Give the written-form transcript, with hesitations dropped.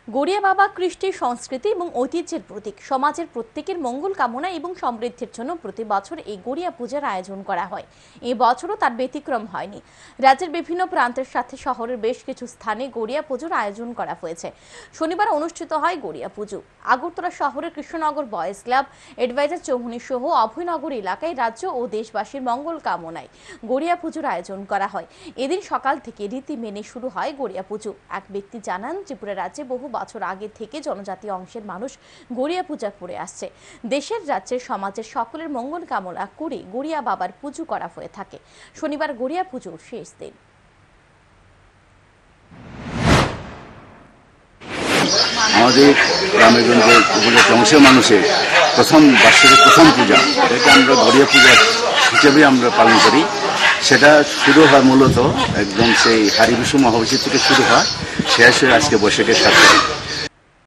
গড়িয়া বাবা কৃষ্টি সংস্কৃতি এবং ঐতিহ্যের প্রতীক। সমাজের প্রত্যেকের মঙ্গল কামনা এবং সমৃদ্ধির জন্য প্রতি বছর এই গড়িয়া পূজার আয়োজন করা হয়। এই বছরও তার ব্যতিক্রম হয়নি। রাজ্যের বিভিন্ন প্রান্তের সাথে শহরের বেশ কিছু স্থানে গড়িয়া পুজোর আয়োজন করা হয়েছে। শনিবার অনুষ্ঠিত হয় গড়িয়া পুজো। আগরতলা শহরের Krishnanagar boys club, advisor Chowmuhani সহ অভয়নগর এলাকায় রাজ্য ও দেশবাসীর মঙ্গল কামনায় গড়িয়া পুজোর আয়োজন করা হয়। এদিন সকাল থেকে রীতি মেনে শুরু হয় গড়িয়া পুজো। এক ব্যক্তি জানান, ত্রিপুরা রাজ্যে বহু বছর আগে থেকে জনজাতি অংশের মানুষ গড়িয়া পূজা করে আসছে। দেশের, রাজ্যের, সমাজের সকলের মঙ্গল কামনা করে গড়িয়া বাবার পুজো করা হয়ে থাকে। শনিবার গড়িয়া পুজোর শেষ দিন। আমাদের গ্রামেগঞ্জের উপজাতি অংশের মানুষের প্রথম বার্ষিক প্রথম পূজা, এটাকে আমরা গড়িয়া পূজা হিসেবে আমরা পালন করি। সেটা শুরু হয় মূলত একদম সেই হারিবিশু মহাবিশু থেকে শুরু হয়, শেষ হয়ে আজকে বৈশাখের 7 তারিখ।